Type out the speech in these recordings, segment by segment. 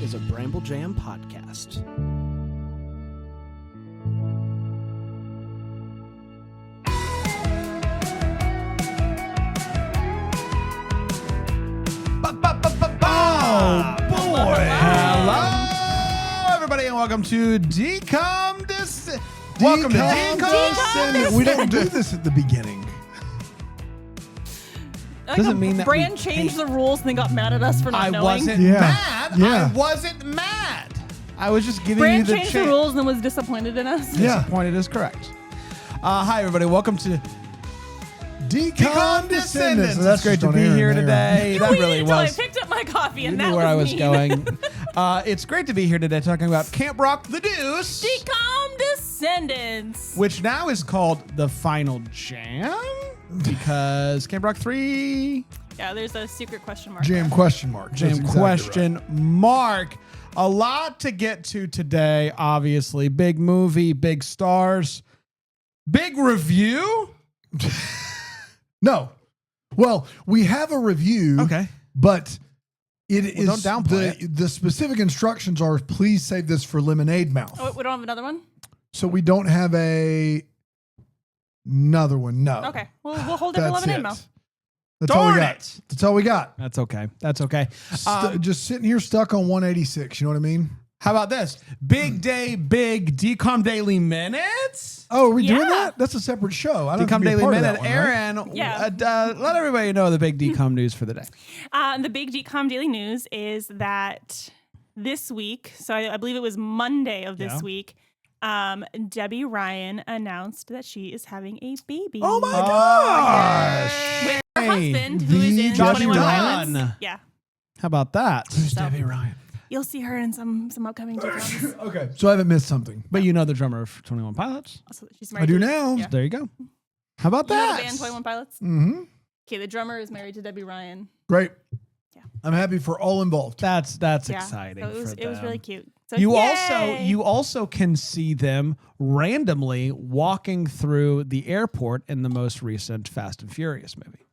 is a Bramble Jam podcast. Oh, boy. Hello, everybody, and welcome to Decom Descendants. Welcome to Decom Descendants. We don't do this at the beginning. Doesn't mean that Brand changed the rules and they got mad at us for not I knowing. wasn't Yeah. mad. Yeah. I wasn't mad. I was just giving Brand you the changed the chance. rules and then was disappointed in us. Yeah. Disappointed is correct. Hi, everybody. Welcome to Decom Descendants. It's great to be here today. You That waited really until I was. picked up my coffee You and knew that where I was mean. going. It's great to be here today talking about Camp Rock the Deuce, Decom Descendants. which now is called the Final Jam because Camp Rock 3 Yeah, there's a secret question mark. Jam there. question mark. That's Jam exactly question mark. A lot to get to today, obviously. Big movie, big stars, big review. right. No. Well, we have a review. Okay. But it is don't downplay the specific instructions are please save this for Lemonade Mouth. Oh, we don't have another one? So we don't have another one. No. Okay. Well, we'll hold it for That's lemonade it. mouth. That's all we Darn got. it. That's all we got. That's okay. That's okay. Just sitting here stuck on 186. You know what I mean? How about this? Big day, big Decom Daily Minutes. Oh, are we doing Yeah. that? That's a separate show. I don't have Decom to be a Daily part of Minute. that one, right? Aaron, Yeah. let everybody know the big Decom news for the day. The big Decom Daily News is that this week, so I believe it was Monday of this Yeah. week, Debbie Ryan announced that she is having a baby. Oh my gosh. With her Hey, husband, who is the in Josh 21 Dunn. Pilots. Yeah. How about that? So- Debbie Ryan. You'll see her in some upcoming Decoms. Okay, so I haven't missed something. But you know the drummer of 21 Pilots. Also, she's I married do to- now. Yeah. There you go. How about You know that? the band 21 Pilots? Mm-hmm. Okay, the drummer is married to Debbie Ryan. Great. Yeah. I'm happy for all involved. That's Yeah. exciting. So it was for really them. cute. So You yay! also can see them randomly walking through the airport in the most recent Fast and Furious movie.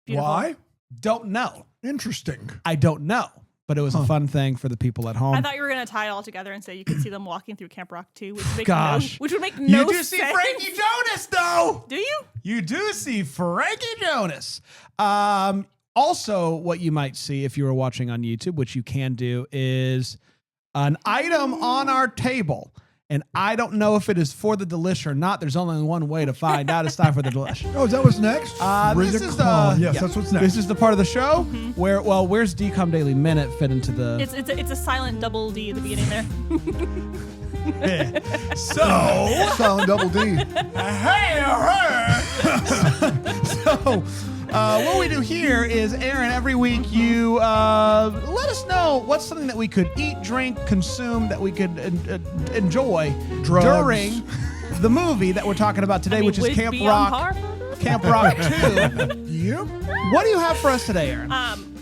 Beautiful. Why? Don't know. Interesting. I don't know, but it was a fun thing for the people at home. I thought you were gonna tie it all together and say you could see them walking through Camp Rock 2, which would make Gosh. which would make you no do sense. see Frankie Jonas though. Do you? You do see Frankie Jonas. Also, what you might see if you were watching on YouTube, which you can do, is an item on our table. And I don't know if it is for the delish or not. There's only one way to find out. It's time for the delish. Oh, is that what's next? This is Ridicule. Yes, yeah. that's what's next. This is the part of the show where, where's Decom Daily Minute fit into the... It's a silent double D at the beginning there. So... Silent double D. Hey, so, what we do here is, Aaron, every week you let us know what's something that we could eat, drink, consume, that we could enjoy Drugs. during the movie that we're talking about today, I mean, which is would Camp be on Rock. par for this? Camp Rock 2. Yep. What do you have for us today, Aaron?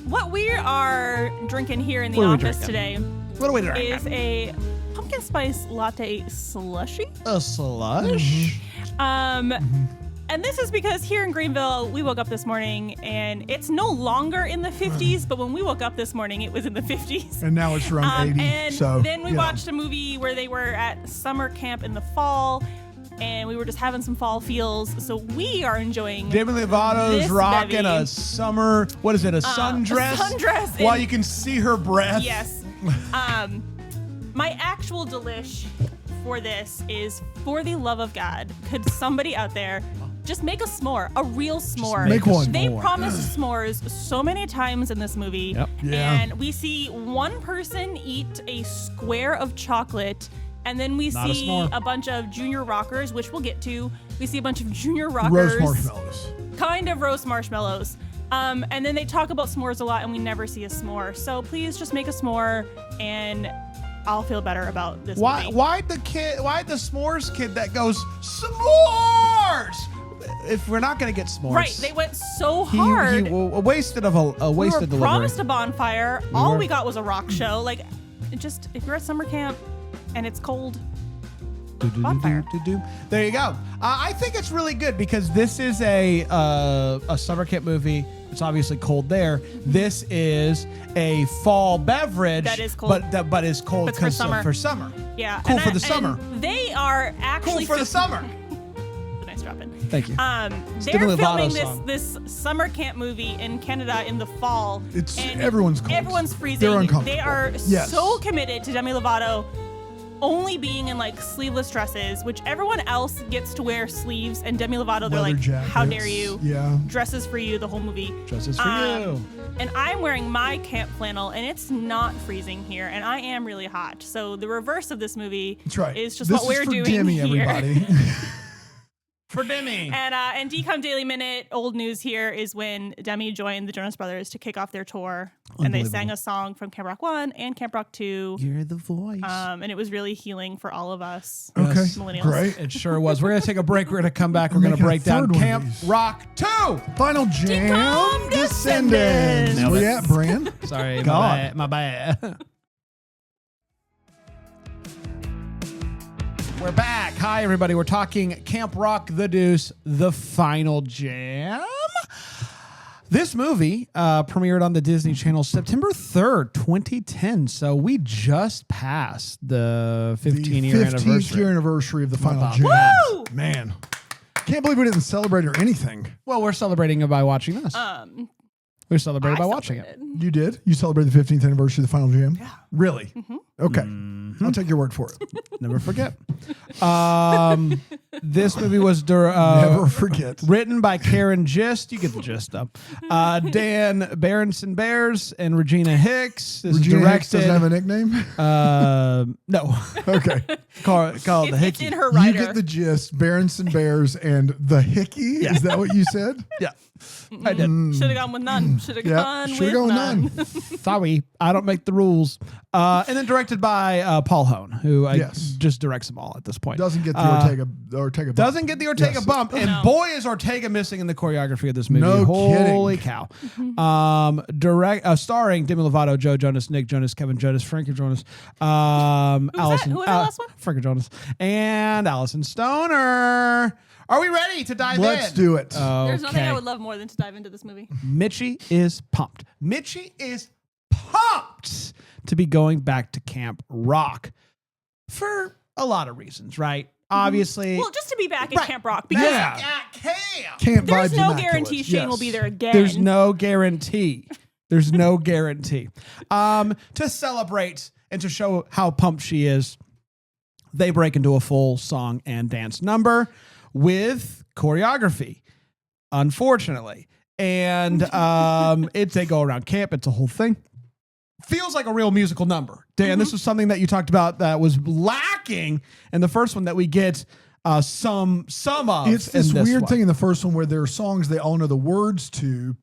What we are drinking here in the What are we office drinking? today What are we drinking? is a pumpkin spice latte slushy. A slush. And this is because here in Greenville, we woke up this morning and it's no longer in the 50s, but when we woke up this morning, it was in the 50s. And now it's around 80. And so then we you know. watched a movie where they were at summer camp in the fall, and we were just having some fall feels. So we are enjoying Demi Lovato's this rocking bevy. a summer, what is it, a sundress? sundress While and- you can see her breath. Yes. My actual delish for this is, for the love of God, could somebody out there just make a s'more, a real s'more. make one. They s'more. promised s'mores so many times in this movie. Yep. Yeah. And we see one person eat a square of chocolate, and then we Not a see s'more. a bunch of junior rockers, which we'll get to. We see a bunch of junior roast rockers. marshmallows. Kind of roast marshmallows. And then they talk about s'mores a lot, and we never see a s'more. So please just make a s'more, and I'll feel better about this movie. Why the s'mores kid that goes s'mores? If we're not gonna get s'mores, Right, they went so he hard. wasted of a we wasted were delivery. promised a bonfire. All were. we got was a rock show. Like, just if you're at summer camp and it's cold, Bonfire. There you go. I think it's really good because this is a summer camp movie. It's obviously cold there. This is a fall beverage That is cold. but is cold But it's for for summer. summer. Yeah. Cool and for the summer. They are actually Cool for the summer. A nice drop in. Thank you. They're Demi Lovato filming song. this summer camp movie in Canada in the fall. It's and everyone's cold. Everyone's freezing. They're uncomfortable. They are Yes. so committed to Demi Lovato only being in like sleeveless dresses, which everyone else gets to wear sleeves, and Demi Lovato, they're Leather like, jackets. how dare you? Yeah. Dresses for you the whole movie. Dresses for you. And I'm wearing my camp flannel, and it's not freezing here, and I am really hot. So the reverse of this movie That's right. is just this what we're is for doing Demi, here. everybody. For Demi. And DCOM Daily Minute, old news here is when Demi joined the Jonas Brothers to kick off their tour, and they sang a song from Camp Rock 1 and Camp Rock 2. You're the voice. And it was really healing for all of us. Okay, Millennials. great. It sure was. We're going to take a break. We're going to come back. We're going to Making a break down third one of Camp these. Rock 2. Final jam. Decom Descendants. Descendants. Where you at, Brand? Sorry, God. my bad. We're back. Hi, everybody. We're talking Camp Rock the Deuce, the final jam. This movie premiered on the Disney Channel September 3rd, 2010. So we just passed the 15-year 15th anniversary. year anniversary of the final about jam. Woo! Man. Can't believe we didn't celebrate or anything. Well, we're celebrating it by watching this. We're celebrating by watching it. You did? You celebrated the 15th anniversary of the final jam? Yeah. Really? Okay. Mm-hmm. I'll take your word for it. Never forget. This movie was Never forget. written by Karen Gist. You get the gist, though. Dan Berenson Bears and Regina Hicks. This Regina is Hicks doesn't have a nickname? no. Okay. called the It's Hickey. in her You writer. get the gist. Berenson Bears and the Hickey. Is that what you said? Yeah, I did. Should have gone with none. Should have Yeah. gone Should with have gone with none. none. Sorry, I don't make the rules. And then directed by Paul Hone, who Yes. just directs them all at this point. Doesn't get the Ortega bump. Doesn't get the Ortega Yes. bump, and No. boy is Ortega missing in the choreography of this movie. No Holy kidding. cow! Starring Demi Lovato, Joe Jonas, Nick Jonas, Kevin Jonas, Frankie Jonas, Allison, Who was that last one? Frankie Jonas, and Allison Stoner. Are we ready to dive in? Let's do it. There's nothing Okay. I would love more than to dive into this movie. Mitchie is pumped. Mitchie is pumped to be going back to Camp Rock for a lot of reasons, right? Obviously, Well, just to be back at Right. Camp Rock because back at camp. Camp there's vibes no immaculate. guarantee Shane Yes. will be there again. There's no guarantee. There's no guarantee. To celebrate and to show how pumped she is, they break into a full song and dance number with choreography, unfortunately. And they go around camp. It's a whole thing. Feels like a real musical number. Dan, this was something that you talked about that was lacking in the first one that we get some of. It's this in weird one. thing in the first one where there are songs they all know the words to,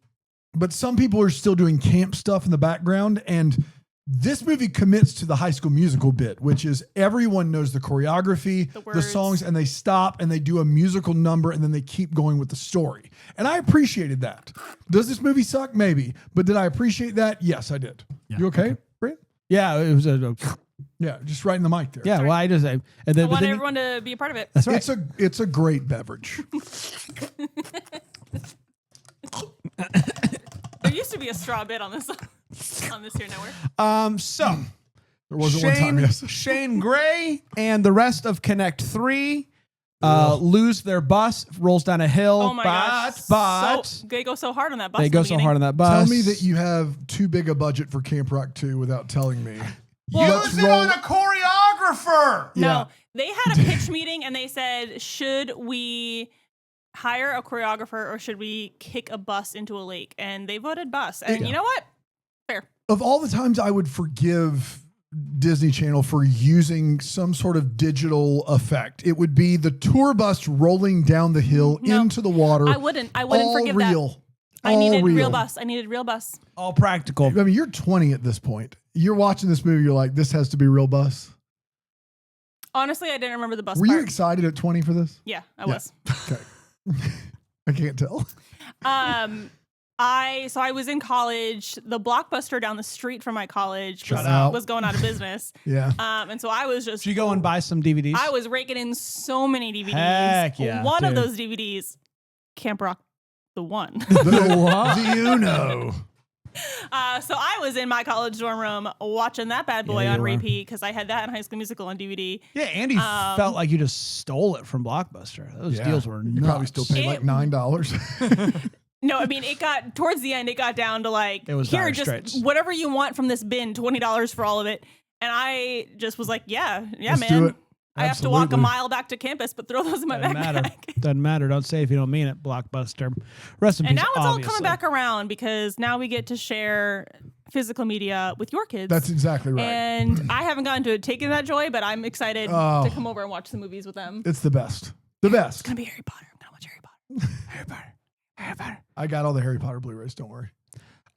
but some people are still doing camp stuff in the background. And this movie commits to the High School Musical bit, which is everyone knows the choreography, the words. songs, and they stop and they do a musical number and then they keep going with the story. And I appreciated that. Does this movie suck? Maybe. But did I appreciate that? Yes, I did. You okay, Brent? Yeah, it was a Yeah, just right in the mic there. yeah. Well, I just and then, I but want then everyone to be a part of it. that's right. It's a great beverage. There used to be a straw bit on this here network. So There wasn't one time, yes. Shane Gray and the rest of Connect 3 lose their bus, rolls down a hill. Oh my gosh! But They go so hard on that bus. they in go the so beginning. hard on that bus. Tell me that you have too big a budget for Camp Rock 2 without telling me. use it on a choreographer. No, Yeah. they had a pitch meeting and they said, should we hire a choreographer or should we kick a bus into a lake? And they voted bus. And you know what? Fair. Of all the times I would forgive Disney Channel for using some sort of digital effect, it would be the tour bus rolling down the hill No. into the water. I wouldn't all forgive real. that. I All needed real real bus. I needed real bus. All practical. I mean, you're 20 at this point. You're watching this movie. You're like, this has to be real bus. Honestly, I didn't remember the bus Were part. you excited at 20 for this? Yeah, I Yeah. was. Okay. I can't tell. I was in college. The Blockbuster down the street from my college Shout out. was going out of business. Yeah. And so I was just. Did you go and buy some DVDs? I was raking in so many DVDs. Heck yeah, One of dude. those DVDs, Camp Rock, the one. The what? Do you know? So I was in my college dorm room watching that bad boy Yeah, on you were. repeat because I had that in High School Musical on DVD. Yeah, Andy felt like you just stole it from Blockbuster. Those Yeah. deals were nuts. You probably still paid like It- $9. No, I mean, it got towards the end, it got down to like, It was here, dire just straits. whatever you want from this bin, $20 for all of it. And I just was like, yeah, Let's man. do it. I have to walk a Absolutely. mile back to campus, but throw those in my Doesn't matter. backpack. Doesn't matter. Don't say if you don't mean it. Blockbuster. Rest in And peace, now it's all obviously. coming back around because now we get to share physical media with your kids. That's exactly right. And I haven't gotten to take in that joy, but I'm excited Oh. to come over and watch the movies with them. It's the best. The best. It's gonna be Harry Potter. I'm gonna watch Harry Potter. Harry Potter. Harry Potter. I got all the Harry Potter Blu-rays. Don't worry.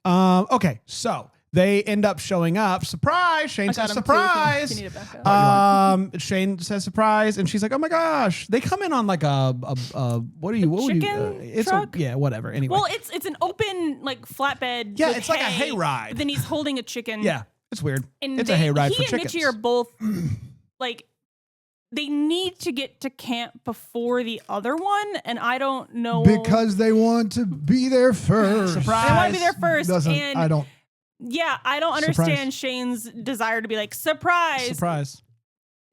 Okay, so they end up showing up. Surprise! Shane I says got 'em too, if surprise. you need it back up. Shane says surprise, and she's like, "Oh my gosh!" They come in on like a what are you? What would you? chicken It's truck? yeah, whatever. Anyway, Well, it's an open like flatbed. Yeah, with it's like a hay, hayride. but then he's holding a chicken. yeah, it's weird. and It's a hayride he for and chickens. Mitchie are both like they need to get to camp before the other one, and I don't know Because they want to be there first. Surprise. they want to be there first. Doesn't and I don't. yeah, I don't Surprise. understand Shane's desire to be like surprise. Surprise!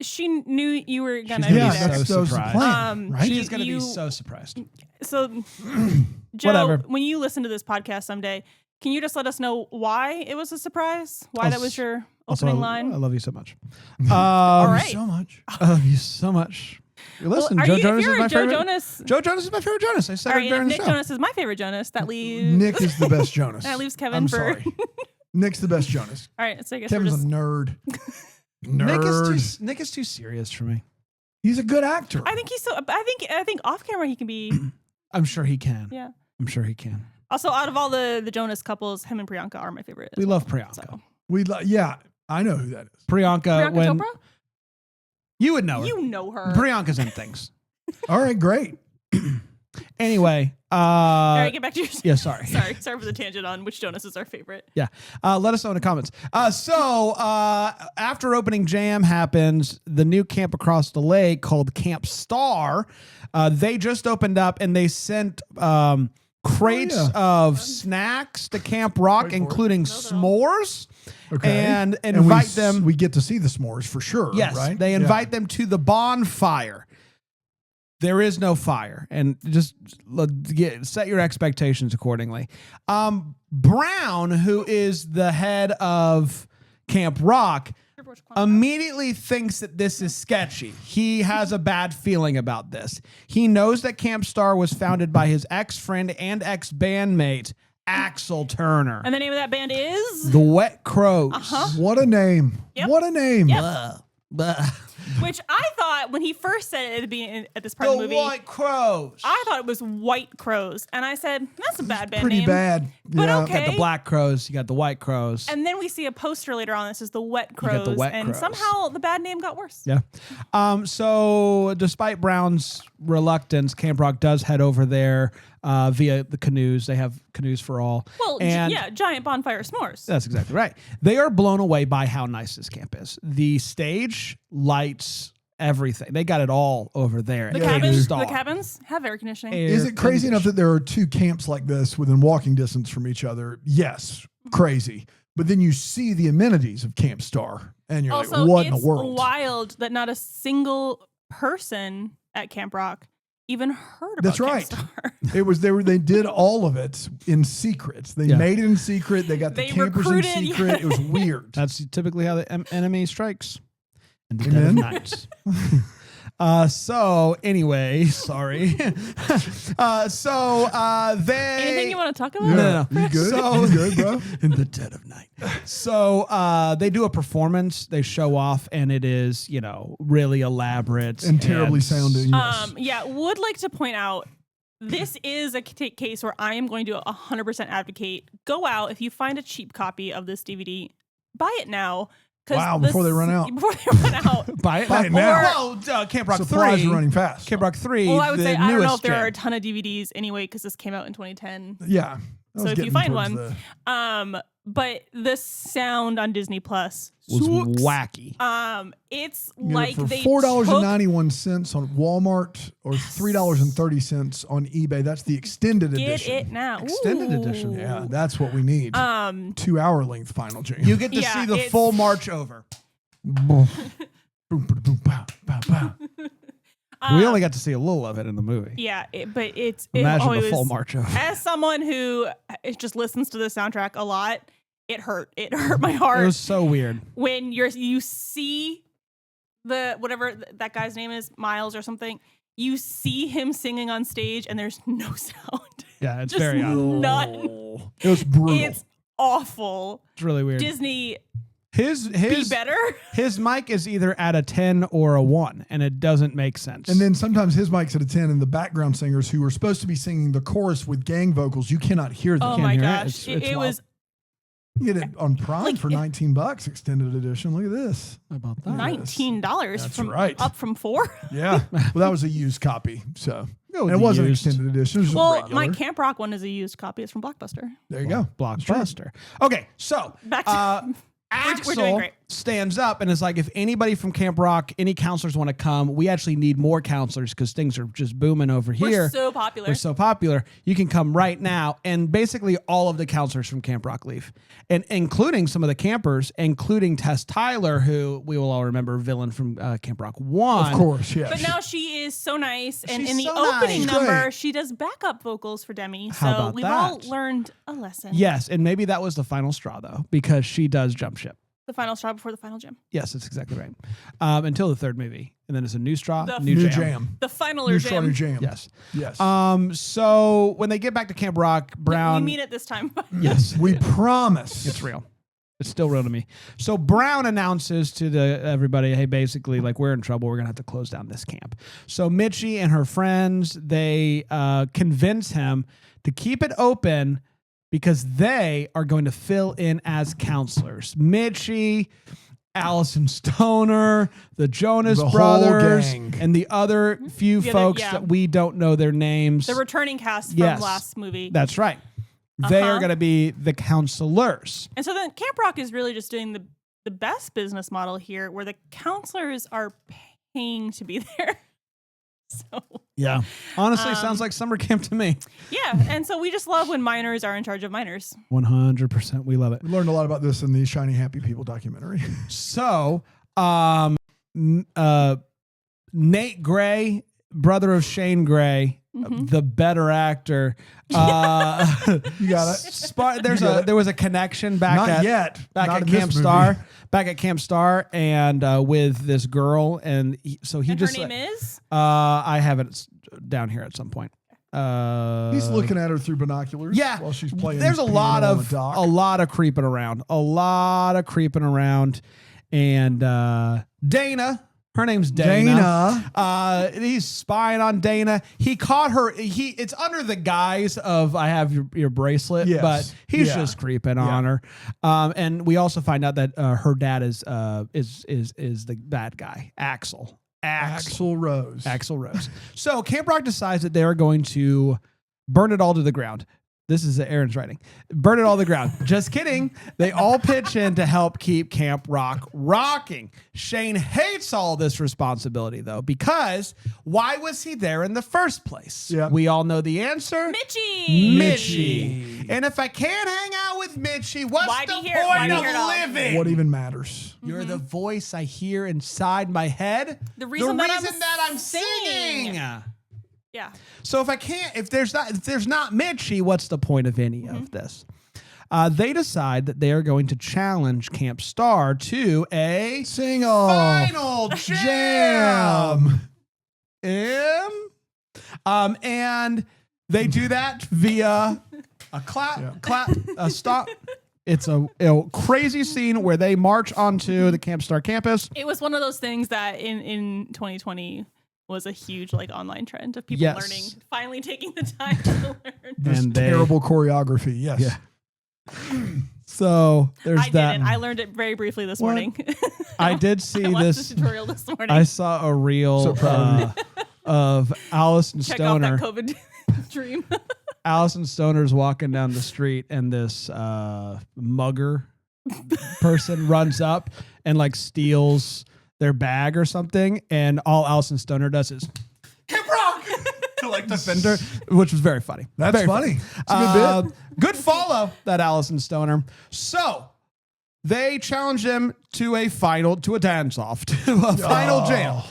She knew you were gonna gonna be Yeah, be there. that's so the surprised. plan, right? She's gonna you- be so surprised. So, Joe, Whatever. when you listen to this podcast someday, can you just let us know why it was a surprise? Why that was your Also, opening I line? love you so much. All right. So much. I love you so much. Listen, Well, Joe if Jonas you're is a my Joe favorite. Jonas, Joe Jonas is my favorite Jonas. I said all it right, during and the if Nick show. Jonas is my favorite Jonas, that leaves. Nick is the best Jonas. That leaves Kevin I'm for. sorry. Nick's the best Jonas. All right, so I guess we're Kevin's just. a nerd. Nick is too serious for me. He's a good actor. I think he's so. I think off camera he can be. I'm sure he can. Yeah. I'm sure he can. Also, out of all the Jonas couples, him and Priyanka are my favorite. We love Priyanka. So. Yeah, I know who that is. Priyanka, Priyanka when Chopra? you would know her. You know her. Priyanka's in things. All right, great. Anyway, All right, get back to your. yeah, sorry. Sorry for the tangent on which Jonas is our favorite. Yeah. Let us know in the comments. After opening jam happens, the new camp across the lake called Camp Star, they just opened up and they sent crates yeah. of snacks to Camp Rock, including s'mores. Okay. And we invite s- them. We get to see the s'mores for sure. Yes, right? they invite them to the bonfire. There is no fire, and just set your expectations accordingly. Brown, who is the head of Camp Rock, immediately thinks that this is sketchy. He has a bad feeling about this. He knows that Camp Star was founded by his ex-friend and ex-bandmate, Axel Turner. And the name of that band is, The Wet Crows. What a name. Yep. What a name. Yep. Blah. which I thought when he first said it at the beginning at this part of The the movie, White Crows. I thought it was White Crows, and I said that's a bad band Pretty name. bad. But yeah. okay. You got the Black Crows. You got the White Crows. And then we see a poster later on that says the Wet got the Crows, Wet and Crows. somehow the bad name got worse. Yeah. So despite Brown's reluctance, Camp Rock does head over there via the canoes. They have canoes for all. Well, and yeah, giant bonfire s'mores. that's exactly right. They are blown away by how nice this camp is. The stage, lights, everything. They got it all over there. The at Camp cabins, Star. the cabins have air conditioning. Is it crazy enough that there are two camps like this within walking distance from each other? Yes, crazy. But then you see the amenities of Camp Star, and you're Also, like, what in it's the world? wild that not a single person at Camp Rock even heard about That's Camp right. Star. It was they did all of it in secret. They Yeah. made it in secret. They got the They campers in recruited- secret. yeah. It was weird. That's typically how the enemy strikes in the dead of Amen. night. So anyway, sorry. They Anything you want to talk about? No. You good? So- You good, bro? in the dead of night. So they do a performance, they show off, and it is, really elaborate And terribly sounding. Yes. Yeah, would like to point out this is a case where I am going to 100% advocate go out if you find a cheap copy of this DVD, buy it now. 'Cause Wow, before they run out. Before they run out. Buy it, Buy it now. Well, Camp Rock Supplies 3. are running fast. Camp Rock 3. Well, I would the say I don't know newest if there are a gen. ton of DVDs anyway because this came out in 2010. Yeah. I So was if you getting find towards one, the- but the sound on Disney Plus Was sucks. wacky. It's you get like it for they $4.91 on Walmart or $3.30 on eBay. That's the extended took, get edition. it now. Extended Ooh. edition. Yeah, that's what we need. 2-hour length Final Jam. You get to Yeah, see the it's- full march over. Boom, boom, boom, pow, pow, pow. We only got to see a little of it in the movie. Yeah, but it's Imagine it the full was- march over. As someone who just listens to the soundtrack a lot, it hurt. It hurt my heart It was so weird. when you see the whatever that guy's name is, Miles or something. You see him singing on stage, and there's no sound. Yeah, it's Just very odd. none. It was brutal. It's awful. It's really weird. Disney, His be better. his mic is either at a 10 or a 1, and it doesn't make sense. And then sometimes his mic's at a 10, and the background singers who were supposed to be singing the chorus with gang vocals, you cannot hear them. Oh can't my hear it. gosh, It's it wild. was You get it on Prime Like, for $19 extended edition. Look at this. How about that? $19 That's from right. up from $4. Yeah. Well, that was a used copy. So Go with and it the wasn't used. extended edition. It was just Well, regular. my Camp Rock one is a used copy. It's from Blockbuster. There you go. Blockbuster. Okay, so Back to- Axel doing great. stands up and is like, if anybody from Camp Rock, any counselors want to come, we actually need more counselors because things are just booming over here. We're so popular. We're so popular. You can come right now. And basically all of the counselors from Camp Rock leave, and including some of the campers, including Tess Tyler, who we will all remember, villain from Camp Rock 1. Of course, yes. But now she is so nice, and She's in the so nice. opening She's number, great. she does backup vocals for Demi. How So about we've all that? learned a lesson. Yes, and maybe that was the final straw, though, because she does jump ship. The final straw before the final jam. Yes, that's exactly right. Until the third movie. And then it's a new straw, The new New jam. jam. The final New jam. straw, new jam. Yes. Yes. So when they get back to Camp Rock, Brown. We mean it this time. Yes, we promise. it's real. It's still real to me. So Brown announces to everybody, hey, basically, like, we're in trouble. We're gonna have to close down this camp. So Mitchie and her friends, they convince him to keep it open because they are going to fill in as counselors. Mitchie, Allison Stoner, the Jonas The whole Brothers, gang. and the other few The other- folks yeah. that we don't know their names. The returning cast from Yes. last movie. That's right. They are Uh-huh. going to be the counselors. And so then Camp Rock is really just doing the best business model here, where the counselors are paying to be there. So Yeah. Honestly, sounds like summer camp to me. yeah, and so we just love when minors are in charge of minors. 100%. We love it. We learned a lot about this in the Shiny Happy People documentary. So, Nate Gray, brother of Shane Gray, the better actor. You got it. There was a connection back Not at yet. back Not at in this Camp movie. Star, and with this girl, and he And just her name is? I have it down here at some point. He's looking at her through binoculars. Yeah, while she's playing. There's a piano lot on the of dock. creeping around, and Dana. Her name's Dana. He's spying on Dana. He caught her. It's under the guise of I have your bracelet, Yes. but he's Yeah. just creeping on her. And we also find out that her dad is the bad guy, Axel. Axl Rose. Axl Rose. So Camp Rock decides that they are going to burn it all to the ground. This is Aaron's writing. Burn it all to the ground. Just kidding. They all pitch in to help keep Camp Rock rocking. Shane hates all this responsibility, though, because why was he there in the first place? Yeah. We all know the answer. Mitchie. And if I can't hang out with Mitchie, what's Why the be here? Why point be of here at all? living? What even matters? You're the voice I hear inside my head. The reason that I'm singing. Yeah. So if there's not Mitchie, what's the point of any of this? They decide that they are going to challenge Camp Star to a Sing off. final jam. And they do that via a clap, a stop. It's a crazy scene where they march onto the Camp Star campus. It was one of those things that in 2020 was a huge online trend of people Yes. learning, finally taking the time to learn. This And they- terrible choreography. Yes. Yeah. So there's I that. didn't. I learned it very briefly this morning. I did see I watched this. the tutorial this morning. I saw a reel So proud of Allison Check Stoner. off that COVID dream. Allison Stoner's walking down the street and this mugger person runs up and like steals their bag or something, and all Allison Stoner does is Camp Rock to like defend her, which was very funny. That's Very funny. It's a good bit. Good follow, that Allison Stoner. So they challenge him to a dance-off, to a final jam.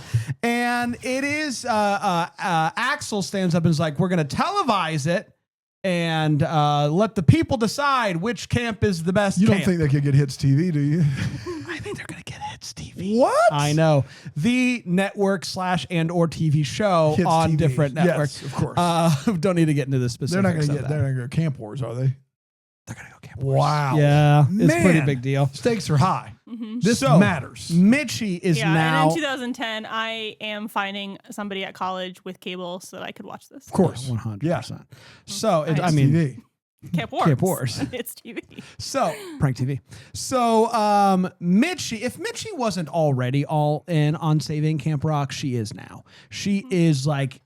And it is, Axel stands up and is like, we're going to televise it and let the people decide which camp is the best You don't camp. think they could get Hits TV, do you? I think they're going to get Hits TV. What? I know. The network / and or TV show Hits on TV. different networks. Yes, of course. Don't need to get into the They're specifics. not going to of get. that. They're not going to go Camp Wars, are they? They're going to go Camp Wars. Wow. Yeah, it's a pretty Man. big deal. Stakes are high. This So, matters. Mitchie is now. And in 2010, I am finding somebody at college with cable so that I could watch this. Of course. 100%. Yeah. So, Nice. I mean, TV. Camp Wars. Camp Wars. It's TV. so prank TV. So, Mitchie, if Mitchie wasn't already all in on saving Camp Rock, she is now. She is like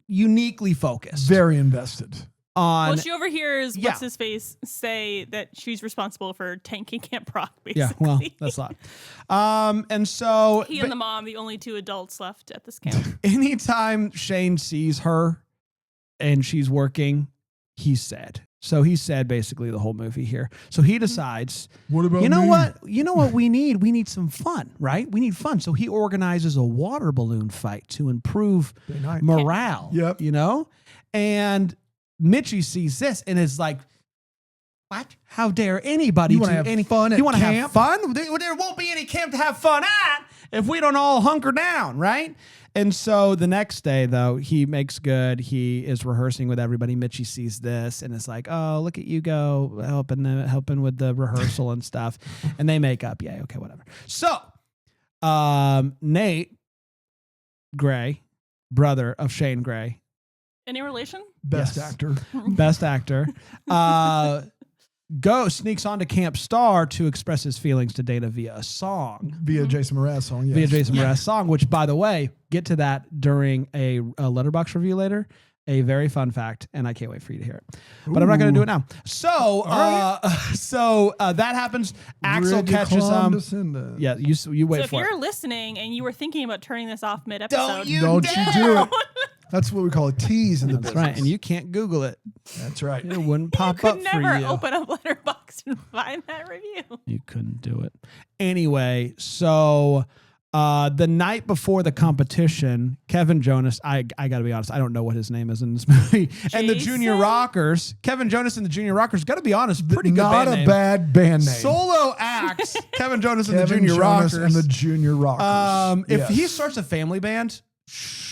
uniquely focused Very invested. on. Well, she overhears Yeah. what's his face say that she's responsible for tanking Camp Rock. Basically, yeah, well, that's a lot. And so, he and the mom, the only two adults left at this camp. anytime Shane sees her and she's working, he's sad. So he's sad basically the whole movie here. So he decides, What about you know me? what? You know what we need? We need some fun, right? We need fun. So he organizes a water balloon fight to improve Day night. morale. Yep. You know? And Mitchie sees this and is like, what? How dare anybody You wanna do have any fun at You want to have camp? fun? There won't be any camp to have fun at if we don't all hunker down, right? And so the next day, though, he makes good. He is rehearsing with everybody. Mitchie sees this and is like, "Oh, look at you go helping with the rehearsal and stuff." And they make up. Yeah, okay, whatever. So, Nate Gray, brother of Shane Gray, Any relation? Best Yes. actor. best actor, sneaks onto Camp Star to express his feelings to Dana via a song. Via Jason Mraz song. Yes. Via Jason Mraz song, which, by the way, get to that during a Letterboxd review later. A very fun fact, and I can't wait for you to hear it. But I'm not going to do it now. So, that happens. Axel catches him. Yeah, you wait So if for you're it. listening and you were thinking about turning this off mid-episode, Don't you do it. That's what we call a tease in the That's business. right, and you can't Google it. That's right. It wouldn't pop could up never for you. open up Letterboxd and find that review. You couldn't do it. Anyway, so the night before the competition, Kevin Jonas, I got to be honest, I don't know what his name is in this movie. And the Junior Jason? Rockers, Kevin Jonas and the Junior Rockers, got to be honest, pretty good Not band a name. bad band name. Solo acts, Kevin Jonas and the Kevin Junior Jonas Rockers. and the Junior Rockers. If Yes. he starts a family band, shoot,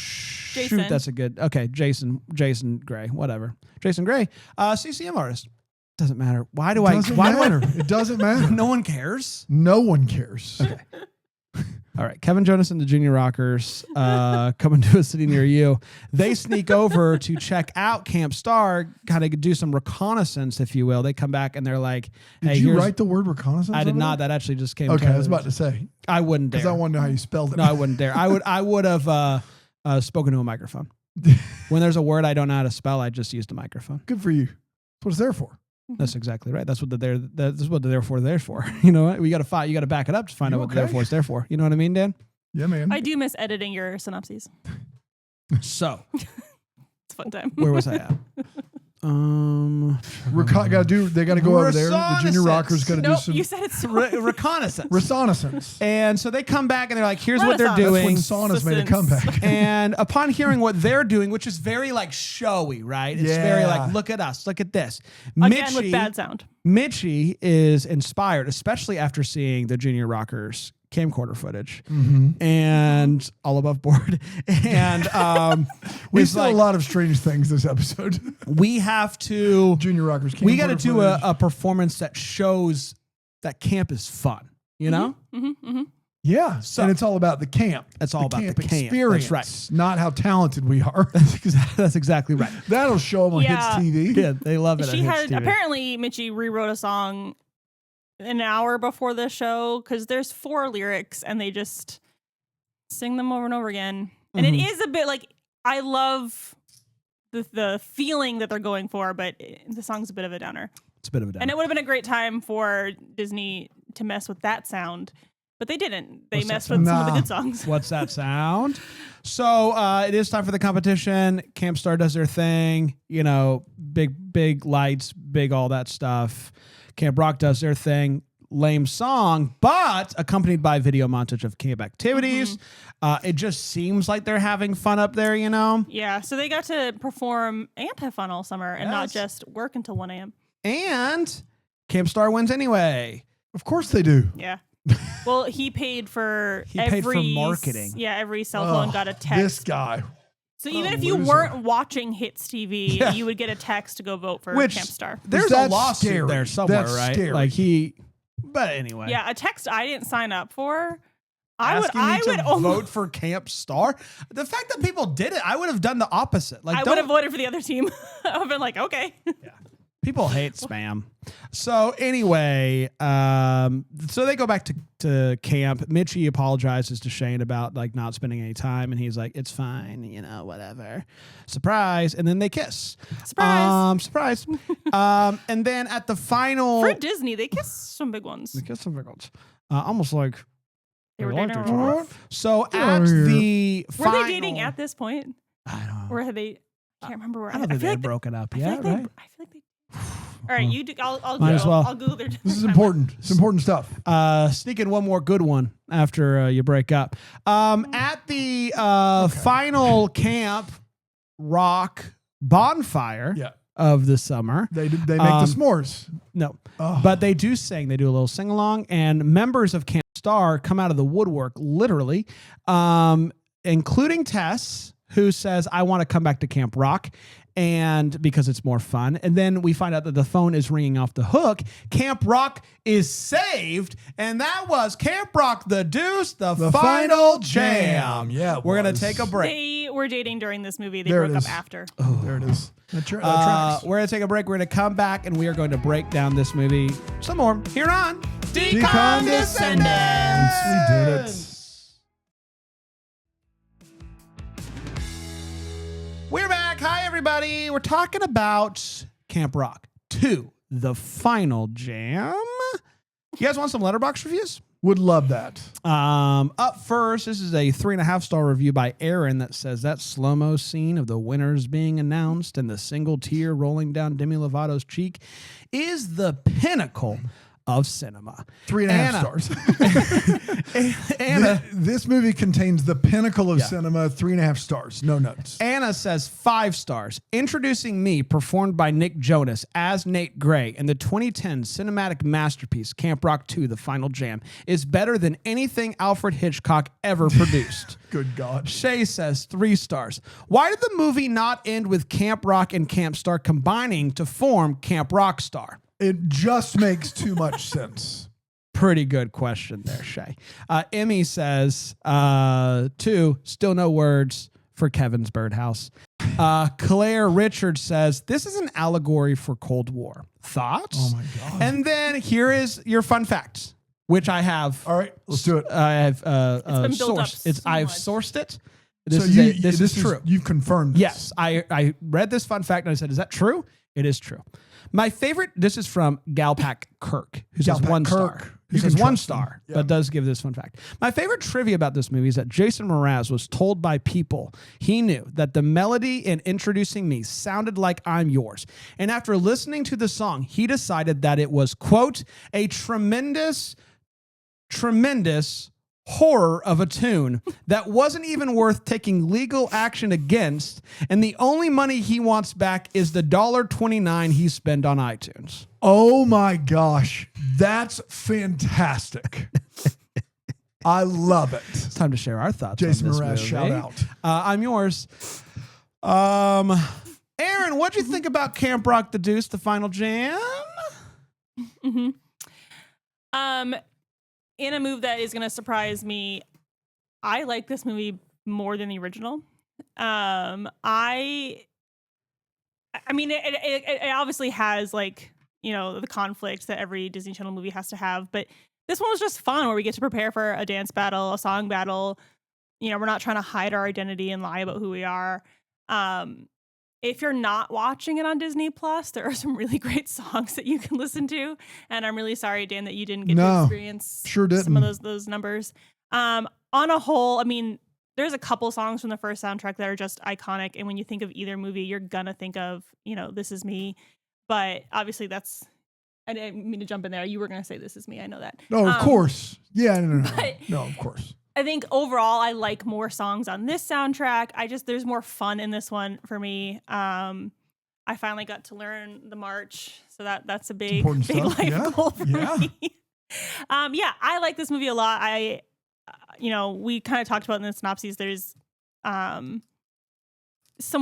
Jason. that's a good, okay, Jason Gray, whatever. Jason Gray, CCM artist. Doesn't matter. Why do Doesn't why matter. It doesn't matter. no one cares? No one cares. All right, Kevin Jonas and the Junior Rockers coming to a city near you. They sneak over to check out Camp Star, kind of do some reconnaissance, if you will. They come back and they're like, "Hey, Did you here's-" write the word reconnaissance? I did over not. there? That actually just came. Okay, to- I was about to say. I wouldn't Because dare. I want to know how you spelled it. No, I wouldn't dare. I would have spoken to a microphone. When there's a word I don't know how to spell, I just used a microphone. Good for you. That's what it's there for. That's exactly right. That's what that's what the therefore there for. You know what? We got to find. You got to back it up to find You out what the okay? therefore is there for. You know what I mean, Dan? Yeah, man. I do miss editing your synopses. So It's a fun time. where was I at? They got to go over there. The Junior Reconnaissance. Rockers got to do Nope, some you said it's Reconnaissance. reconnaissance. And so they come back and they're like, here's what they're Renaissance. That's when doing. saunas made a comeback. And upon hearing what they're doing, which is very like showy, right? It's very Yeah. like, look at us, look at this. again with bad sound. Mitchie is inspired, especially after seeing the Junior Rockers camcorder footage and all above board. And We it's saw like, a lot of strange things this episode. we have to, Junior Rockers. we got to camcorder do footage. a performance that shows that camp is fun, you know? Yeah, So- and it's all about the camp. It's all about the camp. That's experience, right. not how talented we are. That's exactly right. That'll show them on Yeah. Hits TV. Yeah, they love it. She on had Hits TV. apparently Mitchie rewrote a song an hour before the show because there's 4 lyrics and they just sing them over and over again. And it is a bit like I love the feeling that they're going for, but the song's a bit of a downer. It's a bit of a downer. And it would have been a great time for Disney to mess with that sound, but they didn't. They messed with some of the good songs. What's that sound? So it is time for the competition. Camp Star does their thing. You know, big lights, big all that stuff. Camp Rock does their thing. Lame song, but accompanied by video montage of camp activities. It just seems like they're having fun up there, you know? Yeah, so they got to perform and have fun all summer and not Yes. just work until 1 a.m. And Camp Star wins anyway. Of course they do. Yeah. Well, he paid for He paid for marketing. Yeah, every cell phone Ugh, got a This text. guy. So even a if you loser. weren't watching Hits TV, Yeah. you would get a text to go vote for Which- Camp Star. There's a That's lawsuit scary. there somewhere, That's right? scary. Like but anyway. Yeah, a text I didn't sign up for. I would Asking me to almost vote for Camp Star. The fact that people did it, I would have done the opposite. Like, I don't- would have voted for the other team. I would have been like, okay. People hate spam. So anyway, so they go back to camp. Mitchie apologizes to Shane about like not spending any time, and he's like, "It's fine, you know, whatever." Surprise, and then they kiss. Surprise. Surprise. And then at the final, For Disney, they kiss some big ones. they kiss some pickles. Almost like They were liked dating. each other. So Get at outta here. the Were final, they dating at this point? I don't know. Or had they? I can't remember where. I don't think feel they've like broken up I feel yet, like they- right? I feel like they. All right, you do. I'll Might as Google. well. I'll Google their. This is timeline. important. It's important stuff. Sneak in one more good one after you break up. At the final Camp Rock bonfire Yeah. of the summer. They make the s'mores. No, Oh. but they do sing. They do a little sing along, and members of Camp Star come out of the woodwork, literally, including Tess, who says, "I want to come back to Camp Rock." And because it's more fun. And then we find out that the phone is ringing off the hook. Camp Rock is saved. And that was Camp Rock the Deuce, the final jam. Yeah, it We're going was. to take a break. They were dating during this movie. They There it broke up is. after. There it is. That tracks. We're going to take a break. We're going to come back and we are going to break down this movie some more here on Decondescendence. We did it. We're back. Hi, everybody. We're talking about Camp Rock 2, the final jam. You guys want some Letterboxd reviews? Would love that. Up first, this is a 3.5-star review by Aaron that says that slow-mo scene of the winners being announced and the single tear rolling down Demi Lovato's cheek is the pinnacle of cinema. 3.5 Anna. stars. Anna, This movie contains the pinnacle of Yeah. cinema. 3.5 stars. No notes. Anna says 5 stars. Introducing Me, performed by Nick Jonas as Nate Gray in the 2010 cinematic masterpiece Camp Rock 2, The Final Jam, is better than anything Alfred Hitchcock ever produced. Good God. Shay says 3 stars. Why did the movie not end with Camp Rock and Camp Star combining to form Camp Rock Star? It just makes too much sense. Pretty good question there, Shay. Emmy says 2, still no words for Kevin's Birdhouse. Claire Richards says, this is an allegory for Cold War. Thoughts? Oh my God. And then here is your fun facts, which I have. All right, let's do it. I have been built up sourced. so I've much. sourced it. This So is true. You've confirmed this. Yes, I read this fun fact and I said, is that true? It is true. My favorite, this is from Galpak Kirk, who says Galpak 1 Kirk. star. Who You says can 1 trust him. star, Yeah. but does give this fun fact. My favorite trivia about this movie is that Jason Mraz was told by people he knew that the melody in Introducing Me sounded like I'm Yours. And after listening to the song, he decided that it was, quote, a tremendous horror of a tune that wasn't even worth taking legal action against, and the only money he wants back is the $1.29 he spent on iTunes. Oh my gosh. That's fantastic. I love it. It's time to share our thoughts. Jason on this Mraz, movie. shout out. I'm Yours. Aaron, what'd you think about Camp Rock the Deuce, the final jam? In a move that is going to surprise me, I like this movie more than the original. I mean, it obviously has like, you know, the conflict that every Disney Channel movie has to have, but this one was just fun where we get to prepare for a dance battle, a song battle. You know, we're not trying to hide our identity and lie about who we are. if you're not watching it on Disney Plus, there are some really great songs that you can listen to. And I'm really sorry, Dan, that you didn't get to experience some of those numbers. On a whole, I mean, there's a couple songs from the first soundtrack that are just iconic. And when you think of either movie, you're gonna think of, This Is Me. But obviously I didn't mean to jump in there. You were gonna say This Is Me. I know that. No, of course. Yeah, no. No, of course. I think overall, I like more songs on this soundtrack. There's more fun in this one for me. I finally got to learn the march, so that's a big life goal for me. I like this movie a lot. We kind of talked about in the synopses. There's some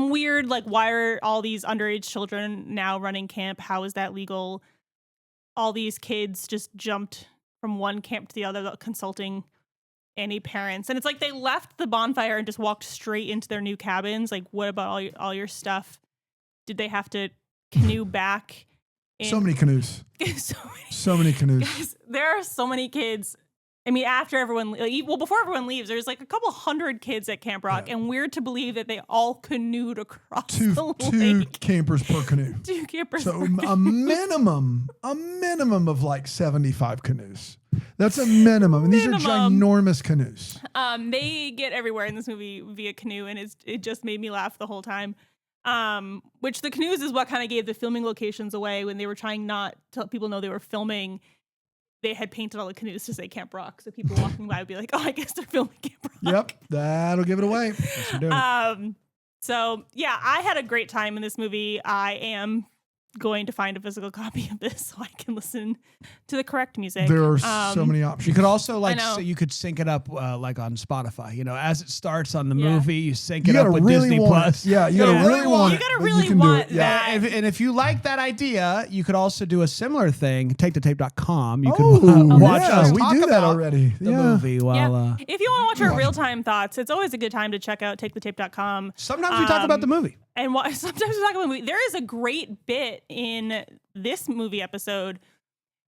weird, like, why are all these underage children now running camp? How is that legal? All these kids just jumped from one camp to the other without consulting any parents, and it's like they left the bonfire and just walked straight into their new cabins. Like, what about all your stuff? Did they have to canoe back? So many canoes. so many canoes. Guys, there are so many kids. I mean, before everyone leaves, there's like a couple hundred kids at Camp Rock, and weird to believe that they all canoed across the lake. Two campers per canoe. Two campers. So a minimum of like 75 canoes. That's a minimum, and these are ginormous canoes. They get everywhere in this movie via canoe, and it just made me laugh the whole time. Which the canoes is what kind of gave the filming locations away when they were trying not to let people know they were filming. They had painted all the canoes to say Camp Rock, so people walking by would be like, "Oh, I guess they're filming Camp Rock." Yep, that'll give it away. So yeah, I had a great time in this movie. I am going to find a physical copy of this so I can listen to the correct music. There are so many options. You could also you could sync it up like on Spotify. As it starts on the movie, you sync it up with Disney Plus. Yeah, you gotta really want it. You gotta really want that. Yeah, and if you like that idea, you could also do a similar thing. TakeTheTape.com. You could watch us we talk do that about already. the movie. While if you want to watch our real-time thoughts, it's always a good time to check out TakeTheTape.com. Sometimes we talk about the movie. And sometimes we talk about the movie. There is a great bit in this movie episode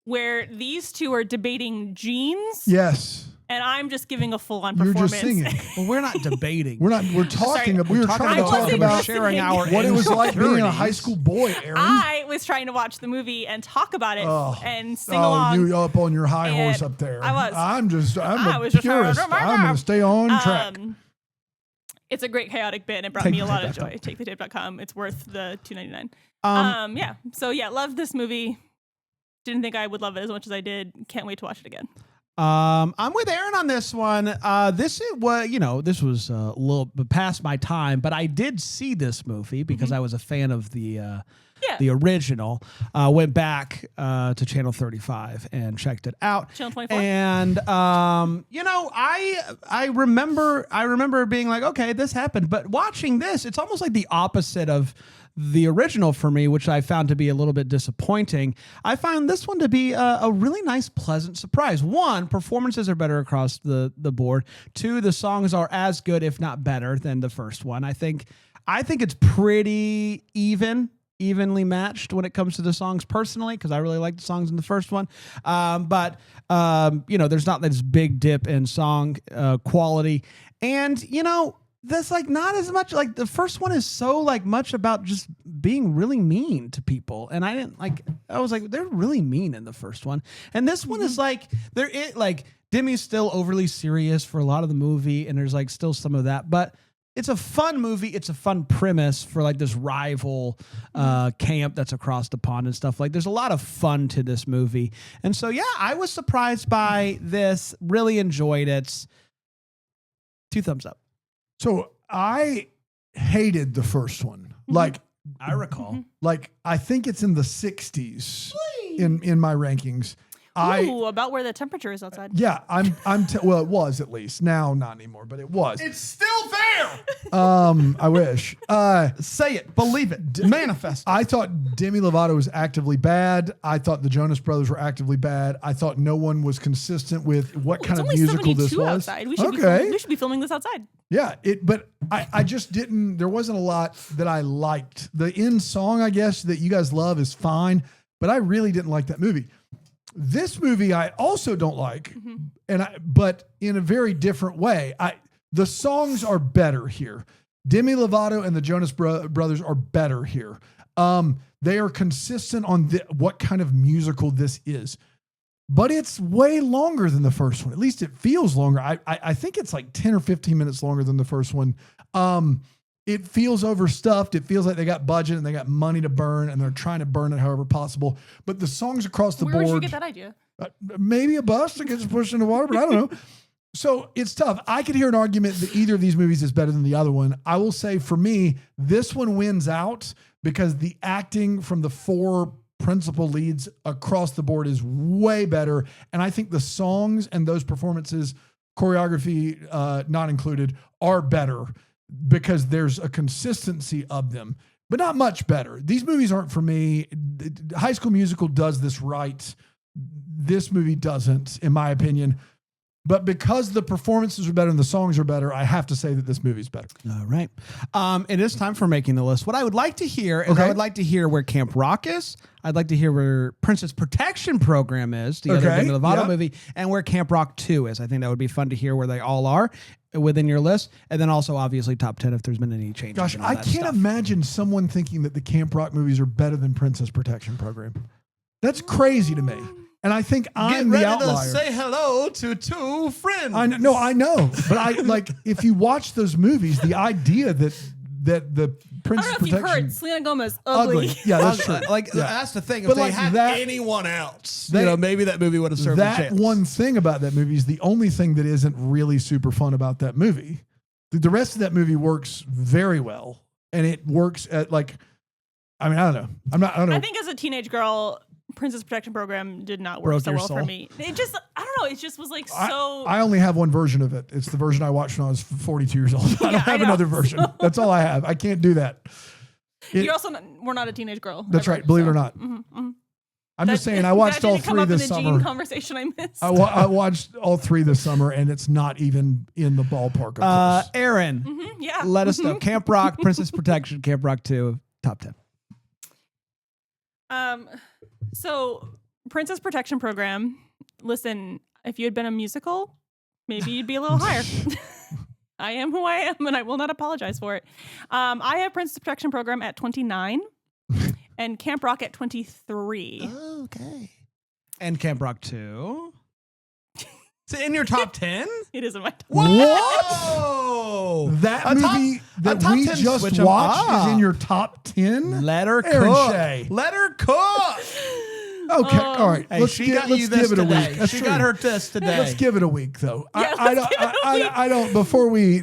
where these two are debating jeans. Yes. And I'm just giving a full-on performance. You're just singing. Well, we're not debating. We're talking. We were trying to talk about sharing our what it was like being a high school boy, Aaron. I was trying to watch the movie and talk about it and sing along. You up on your high horse up there. I was. I'm a purist. I'm going to stay on track. It's a great chaotic bit and it brought me a lot of joy. TakeTheTape.com. It's worth the $2.99. So loved this movie. Didn't think I would love it as much as I did. Can't wait to watch it again. I'm with Aaron on this one. This was a little bit past my time, but I did see this movie because I was a fan of the original. Went back to Channel 35 and checked it out. Channel 24. And I remember being like, okay, this happened. But watching this, it's almost like the opposite of the original for me, which I found to be a little bit disappointing. I found this one to be a really nice, pleasant surprise. One, performances are better across the board. Two, the songs are as good, if not better, than the first one. I think it's pretty evenly matched when it comes to the songs personally, because I really like the songs in the first one. But there's not this big dip in song quality. And, that's like not as much like the first one is so like much about just being really mean to people. And I was like, they're really mean in the first one. And this one is like, Demi's still overly serious for a lot of the movie. And there's like still some of that, but it's a fun movie. It's a fun premise for like this rival camp that's across the pond and stuff. Like there's a lot of fun to this movie. And so, I was surprised by this, really enjoyed it. 2 thumbs up. So I hated the first one. Like I recall. Like I think it's in the 60s in my rankings. About where the temperature is outside. Yeah, well, it was at least. Now not anymore, but it was. It's still there. I wish. Say it, believe it, manifest. I thought Demi Lovato was actively bad. I thought the Jonas Brothers were actively bad. I thought no one was consistent with what kind of musical this was. Outside. We should be filming this outside. Yeah, but I just didn't. There wasn't a lot that I liked. The end song, I guess, that you guys love is fine, but I really didn't like that movie. This movie I also don't like, but in a very different way. The songs are better here. Demi Lovato and the Jonas Brothers are better here. They are consistent on what kind of musical this is. But it's way longer than the first one. At least it feels longer. I think it's like 10 or 15 minutes longer than the first one. It feels overstuffed. It feels like they got budget and they got money to burn and they're trying to burn it however possible. But the songs across the board. Where did you get that idea? Maybe a bus that gets pushed in the water, but I don't know. So it's tough. I could hear an argument that either of these movies is better than the other one. I will say for me, this one wins out because the acting from the 4 principal leads across the board is way better. And I think the songs and those performances, choreography not included, are better because there's a consistency of them, but not much better. These movies aren't for me. High School Musical does this right. This movie doesn't, in my opinion. But because the performances are better and the songs are better, I have to say that this movie's better. All right. It is time for making the list. What I would like to hear is I would like to hear where Camp Rock is. I'd like to hear where Princess Protection Program is, the other Demi Lovato movie, and where Camp Rock 2 is. I think that would be fun to hear where they all are within your list. And then also, obviously, top 10 if there's been any changes. Gosh, I can't imagine someone thinking that the Camp Rock movies are better than Princess Protection Program. That's crazy to me. And I think I'm the outlier. To say hello to 2 friends. I know. But if you watch those movies, the idea that the Princess I don't know if Protection, you've heard Selena Gomez ugly. Yeah, that's true. That's the thing. If they had anyone else, maybe that movie would have served a chance. That one thing about that movie is the only thing that isn't really super fun about that movie. The rest of that movie works very well, and it works at I don't know. I don't know. I think as a teenage girl, Princess Protection Program did not work so well for me. It just, I don't know. It just was so. I only have one version of it. It's the version I watched when I was 42 years old. I don't have another version. That's all I have. I can't do that. You're also we're not a teenage girl. That's right. Believe it or not. I'm just saying. I watched all 3 this summer. Gene conversation I missed. I watched all 3 this summer, and it's not even in the ballpark. Of this. Aaron, yeah. Let us know. Camp Rock, Princess Protection, Camp Rock 2, top 10. So Princess Protection Program, listen, if you had been a musical, maybe you'd be a little higher. I am who I am, and I will not apologize for it. I have Princess Protection Program at 29 and Camp Rock at 23. Okay. And Camp Rock 2. Is it in your top 10? It is in my top 10. Whoa! That movie that we just watched is in your top 10? Let her cook. Let her cook. Okay, all right. Hey, let's give it a week. She got her this today. Let's give it a week, though. Yeah, I don't. Before we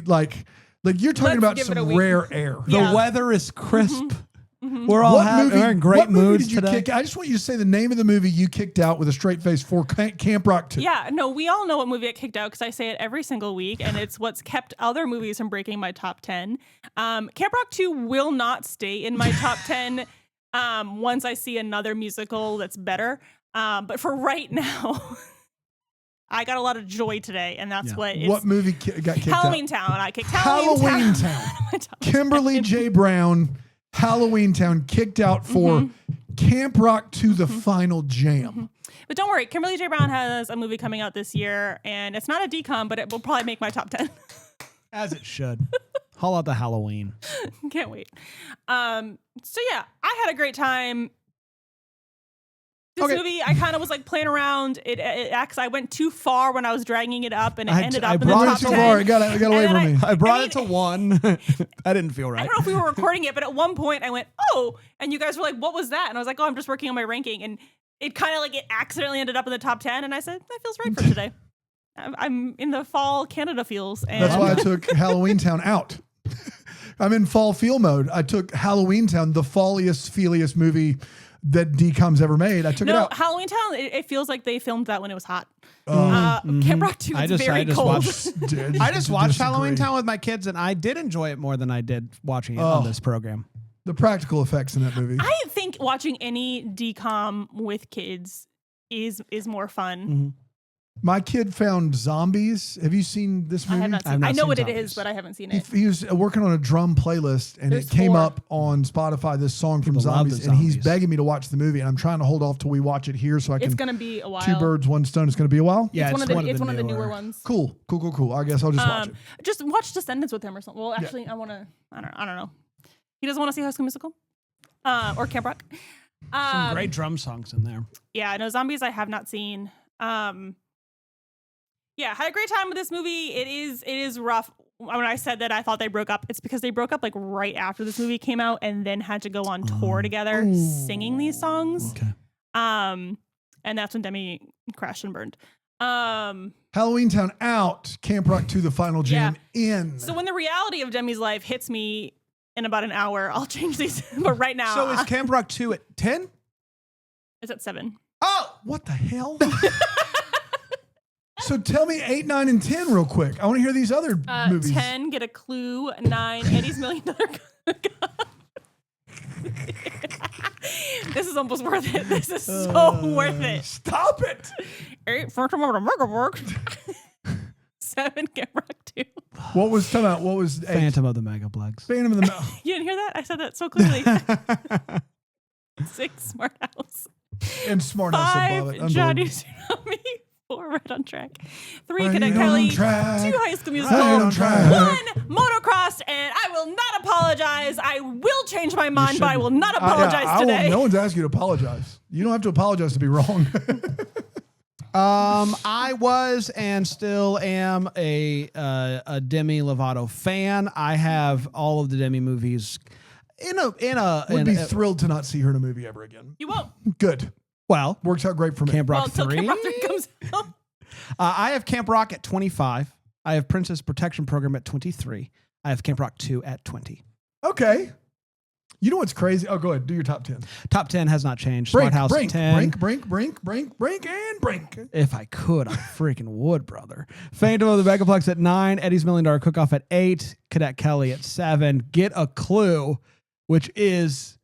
you're talking about some rare air. The weather is crisp. We're all in great moods today. I just want you to say the name of the movie you kicked out with a straight face for Camp Rock 2. Yeah, no, we all know what movie I kicked out because I say it every single week, and it's what's kept other movies from breaking my top 10. Camp Rock 2 will not stay in my top 10 once I see another musical that's better. But for right now, I got a lot of joy today, and that's what it's... What movie got kicked Halloween out? Town. I kicked Halloween Town. Kimberly J. Brown, Halloween Town, kicked out for Camp Rock 2, The Final Jam. But don't worry, Kimberly J. Brown has a movie coming out this year, and it's not a DCOM, but it will probably make my top 10. As it should. Haul out the Halloween. Can't wait. So yeah, I had a great time. This movie, I kind of was playing around. I went too far when I was dragging it up, and it ended up in the top 10. Too far. It got away from me. I brought it to 1. I didn't feel right. I don't know if we were recording it, but at one point I went, oh, and you guys were like, what was that? And I was like, oh, I'm just working on my ranking. And it kind of it accidentally ended up in the top 10. And I said, that feels right for today. I'm in the fall Canada feels. And that's why I took Halloween Town out. I'm in fall feel mode. I took Halloween Town, the feeliest movie that DCOM's ever made. I took it out. Halloween Town, it feels like they filmed that when it was hot. Camp Rock 2 is very cold. I just watched Halloween Town with my kids, and I did enjoy it more than I did watching it on this program. The practical effects in that movie. I think watching any DCOM with kids is more fun My kid found Zombies. Have you seen this movie? I have not seen. I know what it is, but I haven't seen it. He was working on a drum playlist, and it came up on Spotify. This song from Zombies, and he's begging me to watch the movie, and I'm trying to hold off till we watch it here, so I can. It's gonna be a while. 2 birds, 1 stone. It's gonna be a while. Yeah, it's one of the newer ones. Cool. I guess I'll just watch it. Just watch Descendants with him or something. Well, actually, I don't know. He doesn't want to see High School Musical, or Camp Rock. Some great drum songs in there. Yeah, no, Zombies I have not seen. Yeah, had a great time with this movie. It is rough. When I said that I thought they broke up, it's because they broke up like right after this movie came out and then had to go on tour together singing these songs. Okay. And that's when Demi crashed and burned. Halloween Town out, Camp Rock 2 the final jam in. So when the reality of Demi's life hits me in about an hour, I'll change these. But right now, so is Camp Rock 2 at 10? It's at 7. Oh, what the hell? So tell me 8, 9, and 10 real quick. I want to hear these other movies. 10, Get a Clue. 9, Eddie's $1 Million. This is almost worth it. This is so worth it. Stop it. 8, Phantom of the Megaworks. 7, Camp Rock 2. What was talking about? What was 8? Phantom of the Megaplex. Phantom of the You didn't hear that? I said that so clearly. 6, Smart House. And Smart House 5, Johnny Tsunami. 4, Right on Track. 3, Cadet Kelly. 2, High School Musical. 1, Motocross. And I will not apologize. I will change my mind, but I will not apologize today. No one's asked you to apologize. You don't have to apologize to be wrong. I was and still am a Demi Lovato fan. I have all of the Demi movies. Would be thrilled to not see her in a movie ever again. You won't. Good. Well, works out great for me. Camp Rock 3. Camp Rock 3 comes out. I have Camp Rock at 25. I have Princess Protection Program at 23. I have Camp Rock 2 at 20. Okay. You know what's crazy? Oh, go ahead. Do your top 10. Top 10 has not changed. Smart House at 10. Brink. If I could, I freaking would, brother. Phantom of the Megaplex at 9. Eddie's $1 Million Cook-Off at 8. Cadet Kelly at 7. Get a Clue, which is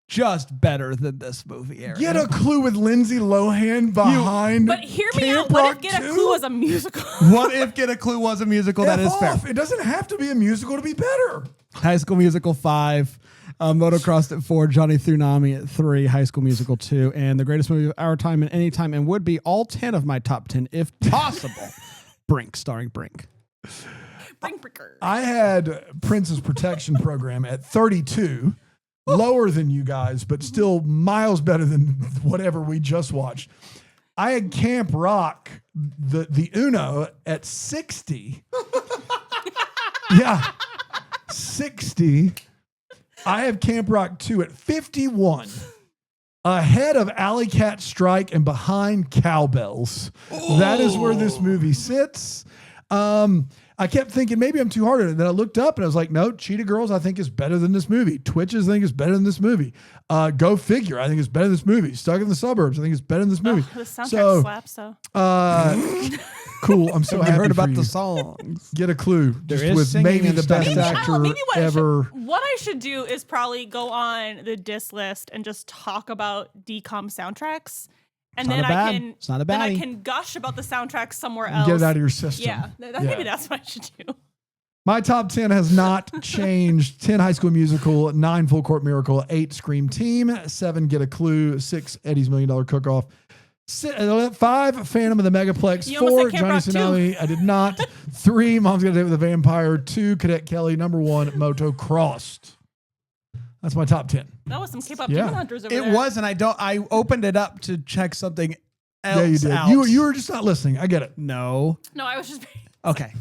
just better than this movie, Aaron. Get a Clue with Lindsay Lohan behind. But hear me out. What if Get a Clue was a musical? What if Get a Clue was a musical? That is fair. It doesn't have to be a musical to be better. High School Musical 5. Motocross at 4. Johnny Tsunami at 3. High School Musical 2. And the greatest movie of our time and any time, and would be all 10 of my top 10 if possible. Brink, starring Brink. Brinkbreaker. I had Princess Protection Program at 32. Lower than you guys, but still miles better than whatever we just watched. I had Camp Rock, the Uno, at 60. Yeah, 60. I have Camp Rock 2 at 51. Ahead of Alley Cat Strike and behind Cowbells. Ooh. That is where this movie sits. I kept thinking maybe I'm too hard on it. Then I looked up and I was like, no, Cheetah Girls I think is better than this movie. Twitches I think is better than this movie. Go Figure I think is better than this movie. Stuck in the Suburbs I think is better than this movie. The soundtrack slaps so. Cool. I'm so happy heard about for the you. songs. Get a Clue. There just is with maybe the best actor ever. What I should do is probably go on the diss list and just talk about DCOM soundtracks. And then I can gush about the soundtrack somewhere else. Get it out of your system. Yeah, maybe that's what I should do. My top 10 has not changed. 10 High School Musical, 9 Full Court Miracle, 8 Scream Team, 7 Get a Clue, 6 Eddie's $1 Million Cook-Off, 5 Phantom of the Megaplex, 4 Johnny Tsunami. I did not. 3 Mom's Gonna Date with a Vampire, 2 Cadet Kelly, number 1 Motocrossed. That's my top 10. That was some K-pop demon hunters over there. It was, and I opened it up to check something else. Yeah, you did. Out. You were just not listening. I get it. No, I was just okay.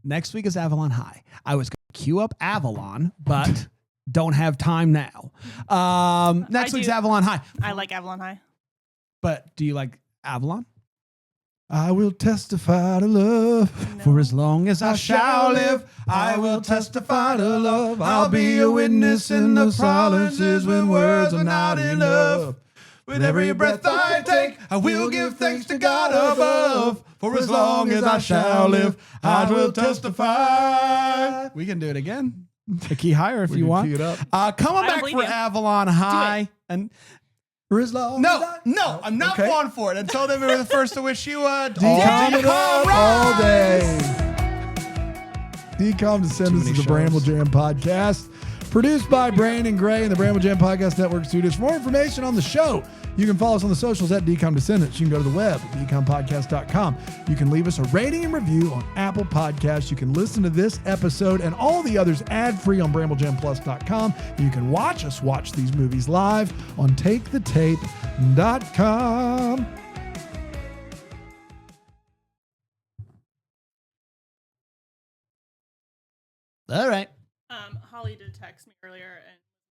Next week is Avalon High. I was going to queue up Avalon, but don't have time now. Next week's Avalon High. I like Avalon High. But do you like Avalon? I will testify to love for as long as I shall live. I will testify to love. I'll be a witness in the silences when words are not enough. With every breath I take, I will give thanks to God above. For as long as I shall live, I will testify. We can do it again. A key higher if you want. Key it up. Coming back for Avalon High. And For as long No, as I- no, I'm not okay. falling for it. I told them we were the first to wish you a Decom it up all rise. day. Decom Descendants Too is many the Bramble shows. Jam podcast, produced by Brandon Gray and the Bramble Jam Podcast Network Studios. For more information on the show, you can follow us on the socials at Decom Descendants. You can go to the web, decompodcast.com. You can leave us a rating and review on Apple Podcasts. You can listen to this episode and all the others ad-free on BrambleJamPlus.com. You can watch us watch these movies live on TakeTheTape.com. All right. Holly did text me earlier and